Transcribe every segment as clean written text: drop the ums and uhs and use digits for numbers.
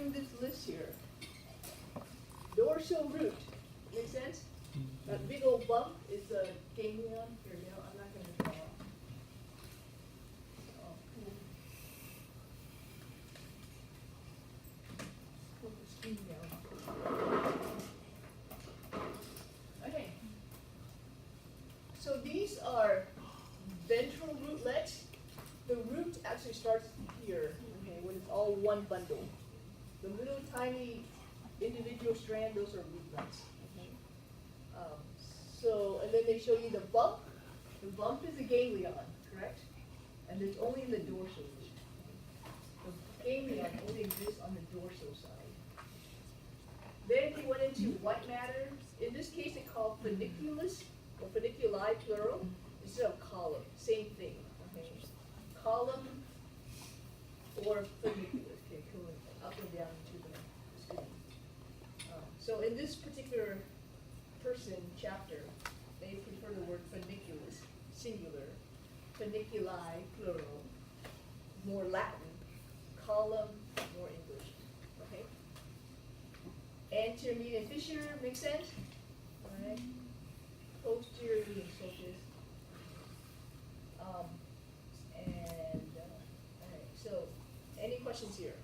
through this list here. Dorsal root, make sense? That big old bump is the ganglion. Here, I'm not going to draw. Oh, cool. Put the screen down. Okay. So these are ventral rootlets. The root actually starts here, okay, when it's all one bundle. The little tiny individual strand, those are rootlets. Okay. And then they show you the bump. The bump is a ganglion, correct? And it's only in the dorsal root. The ganglion only exists on the dorsal side. Then he went into white matter. In this case, it's called funiculus, or funiculi plural, instead of column. Same thing. Okay. Column or funiculus, okay, going up and down to the screen. So in this particular person chapter, they prefer the word funiculus, singular, funiculi, plural, more Latin, column, more English. Okay? Anterior median fissure, makes sense? All right. Posterior median sulcus. All right, so any questions here?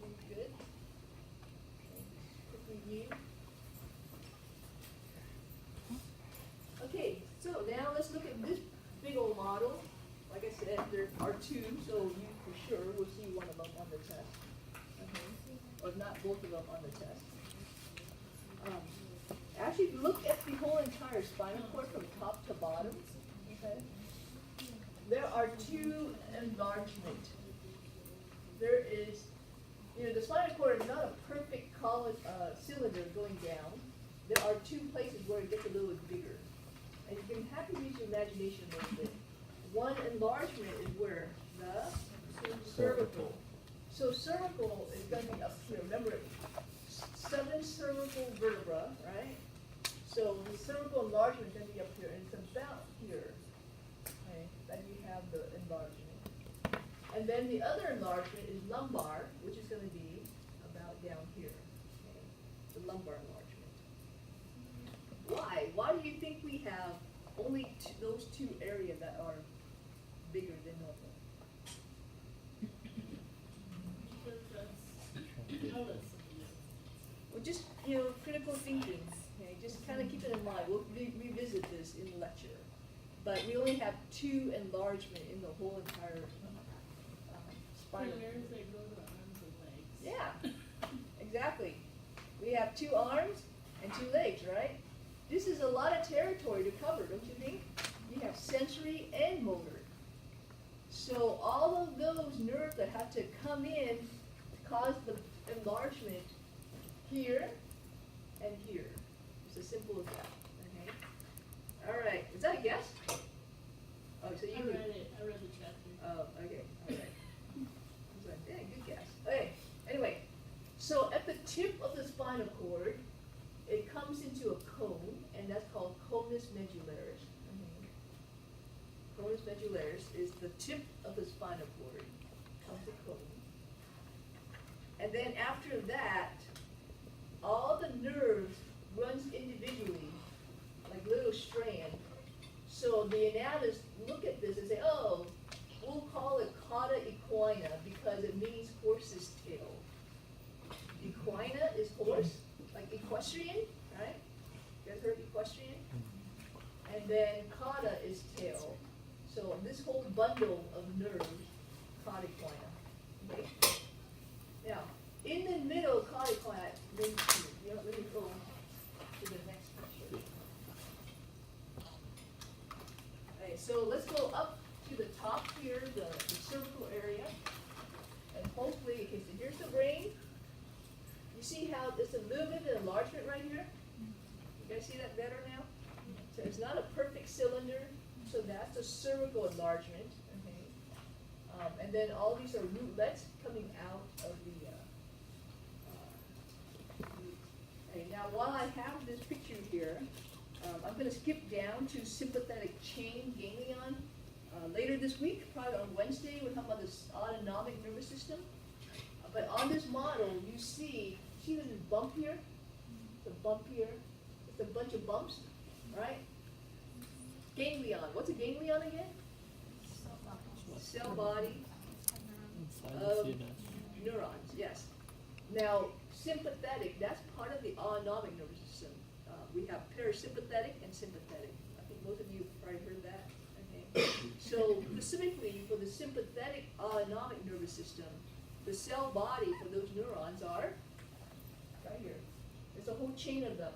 Everything good? Okay, quick review. Okay, so now let's look at this big old model. Like I said, there are two, so you for sure will see one of them on the test. Okay. Or not both of them on the test. Actually, look at the whole entire spinal cord from top to bottom. Okay. There are two enlargements. There is, the spinal cord is not a perfect cylinder going down. There are two places where it gets a little bit bigger. And you can have to use your imagination a little bit. One enlargement is where? The cervical. So cervical is going to be up here. Remember, 7 cervical vertebra, right? So the cervical enlargement is going to be up here, and it's about here. Okay, then you have the enlargement. And then the other enlargement is lumbar, which is going to be about down here. Okay, the lumbar enlargement. Why? Why do you think we have only those two areas that are bigger than normal? Well, just, critical thinking. Okay, just kind of keep it in mind. We'll revisit this in the lecture. But we only have 2 enlargement in the whole entire spinal cord. They go to the arms and legs. Yeah, exactly. We have 2 arms and 2 legs, right? This is a lot of territory to cover, don't you think? You have sensory and motor. So all of those nerves that have to come in cause the enlargement here and here. It's as simple as that. Okay. All right. Is that a guess? Oh, so you I read it. I read the chapter. Oh, okay. All right. I was like, yeah, good guess. Okay. Anyway, so at the tip of the spinal cord, it comes into a cone, and that's called conus medullaris. Conus medullaris is the tip of the spinal cord. Comes a cone. And then after that, all the nerves runs individually, like little strand. So the anatomists look at this and say, oh, we'll call it cauda equina because it means horse's tail. Equina is horse, like equestrian, right? You guys heard equestrian? And then cauda is tail. So this whole bundle of nerves, cauda equina. Okay? Now, in the middle, cauda equina, let me go to the next picture. Okay, so let's go up to the top here, the cervical area. And hopefully, okay, so here's the brain. You see how there's a little bit of enlargement right here? You guys see that better now? So it's not a perfect cylinder, so that's a cervical enlargement. Okay. And then all these are rootlets coming out of the root. Okay, now while I have this picture here, I'm going to skip down to sympathetic chain ganglion. Later this week, probably on Wednesday, we'll talk about this autonomic nervous system. But on this model, you see this bump here? The bump here, it's a bunch of bumps, right? Ganglion, what's a ganglion again? Cell body of neurons, yes. Now, sympathetic, that's part of the autonomic nervous system. We have parasympathetic and sympathetic. I think most of you have probably heard that, okay? So specifically for the sympathetic autonomic nervous system, the cell body for those neurons are right here. There's a whole chain of them.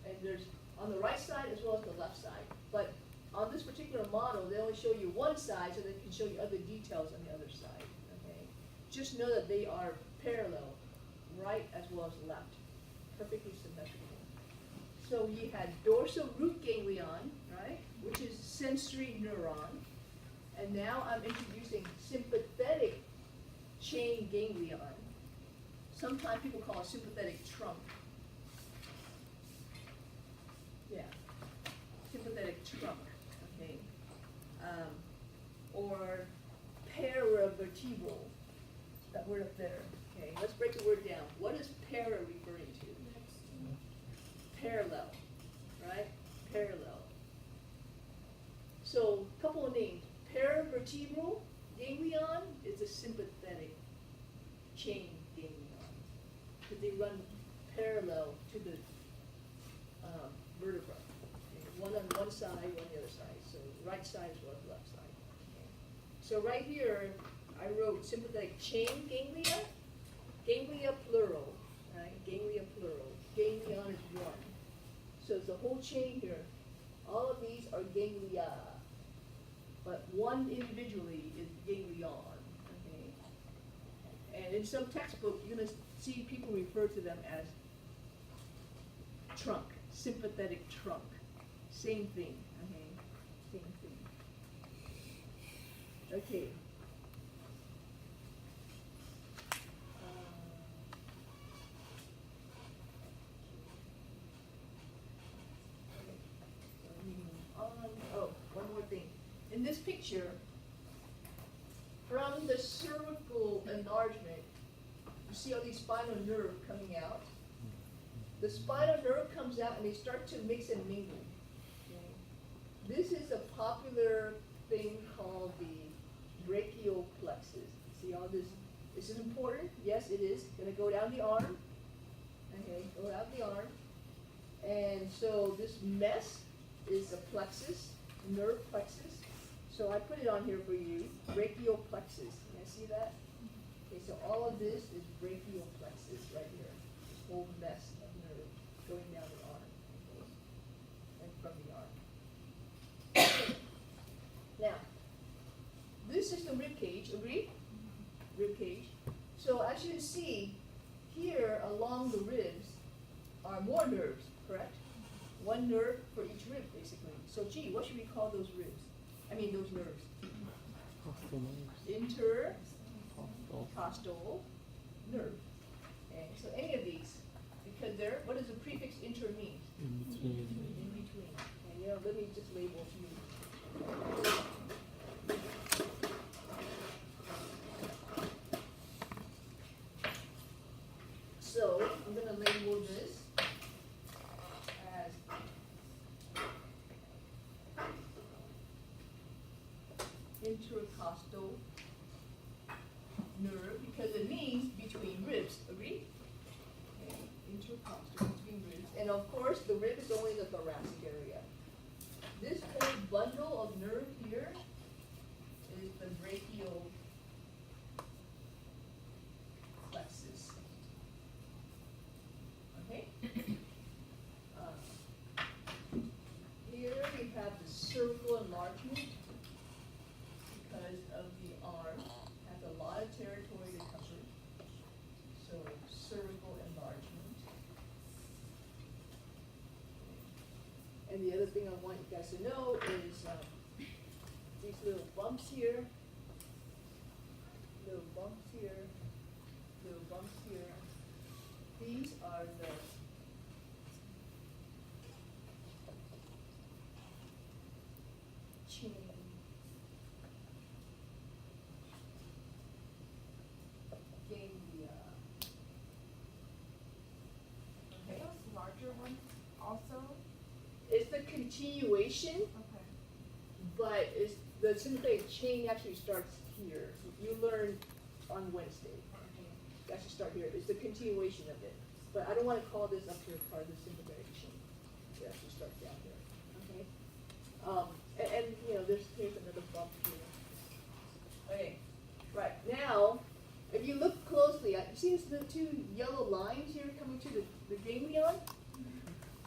And there's on the right side as well as the left side. But on this particular model, they only show you one side so they can show you other details on the other side, okay? Just know that they are parallel, right as well as left, perfectly symmetrical. So you had dorsal root ganglion, right, which is sensory neuron. And now I'm introducing sympathetic chain ganglion. Sometimes people call it sympathetic trunk. Yeah, sympathetic trunk, okay? Or paravertebral, that word up there, okay? Let's break the word down. What is para referring to? Parallel, right? Parallel. So, couple of names. Paravertebral ganglion is a sympathetic chain ganglion, because they run parallel to the vertebra. Okay? One on one side, one on the other side. So right side as well as left side. Okay? So right here, I wrote sympathetic chain ganglia, ganglia plural, right? Ganglia plural. Ganglion is one. So it's a whole chain here. All of these are ganglia, but one individually is ganglion. Okay? And in some textbooks, you're going to see people refer to them as trunk, sympathetic trunk. Same thing. Okay? Same thing. Okay. One more thing. In this picture, from the cervical enlargement, you see all these spinal nerve coming out. The spinal nerve comes out and they start to mix and mingle. Okay? This is a popular thing called the brachial plexus. See all this? This is important. Yes, it is. Going to go down the arm. Okay, go down the arm. And so this mess is a plexus, nerve plexus. So I put it on here for you, brachial plexus. Can you see that? Okay, so all of this is brachial plexus right here. This whole mess of nerve going down the arm, okay, and from the arm. Now, this is the rib cage, agree? Rib cage. So as you can see, here along the ribs are more nerves, correct? One nerve for each rib, basically. So, gee, what should we call those ribs? I mean, those nerves. Intercostal nerve. Okay, so any of these, because they're, what does the prefix inter mean? In between. In between. And you know, let me just label a few. So, I'm going to label this as intercostal nerve, because it means between ribs, agree? Okay, intercostal, between ribs. And of course, the rib is only the thoracic area. This whole bundle of nerve here is the brachial plexus. Okay? Here we have the cervical enlargement because of the arm. Has a lot of territory to cover. So cervical enlargement. And the other thing I want you guys to know is these little bumps here, little bumps here, little bumps here. These are the chain ganglia. continuation, Okay. but it's, the sympathetic chain actually starts here. You learn on Wednesday. You actually start here. It's the continuation of it. But I don't want to call this up here part of the sympathetic chain. It actually starts down here. Okay. And you know, here's another bump here. Okay. Right now, if you look closely, you see the two yellow lines here coming to the ganglion?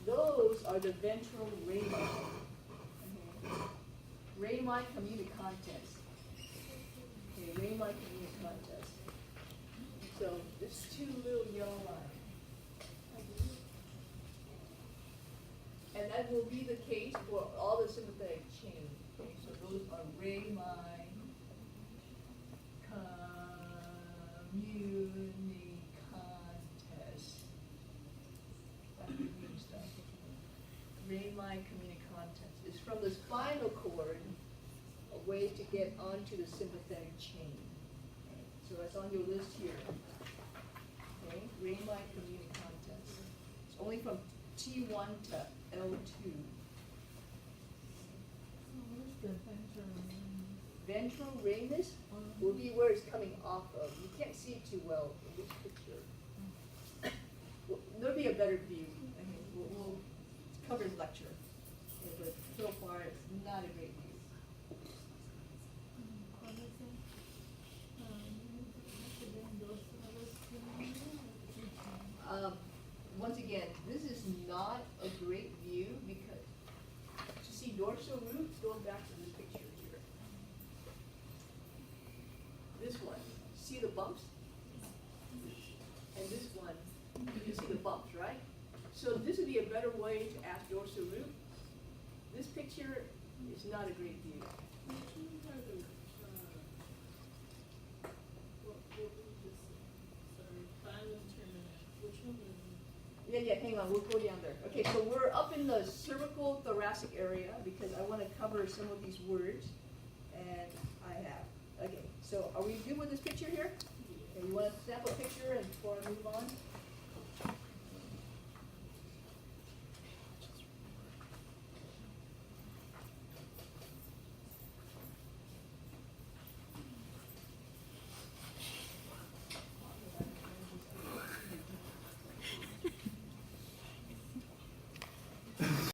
Those are the ventral rami. Okay. Rami communicantes. Okay, rami communicantes. So there's two little yellow lines. And that will be the case for all the sympathetic chain. Okay, so those are rami communicantes. That's the new stuff. Rami communicantes. It's from the spinal cord, a way to get onto the sympathetic chain. Okay, so that's on your list here. Okay, Rami communicantes. It's only from T1 to L2. So what is the ventral? Ventral ramus will be where it's coming off of. You can't see it too well in this picture. Well, there'll be a better view. I mean, we'll cover in lecture. Okay, but so far, it's not a great view. ¿Cuál es el? Once again, this is not a great view because to see dorsal root, going back to this picture here. This one, see the bumps? And this one, you can see the bumps, right? So this would be a better way to ask dorsal root. This picture is not a great view. Which one are the, what was this? Sorry, phylum terminus. Which one is Yeah, hang on, we'll go down there. Okay, so we're up in the cervical thoracic area because I want to cover some of these words. And I have. Okay, so are we good with this picture here? Okay, you want to snap a picture and before I move on?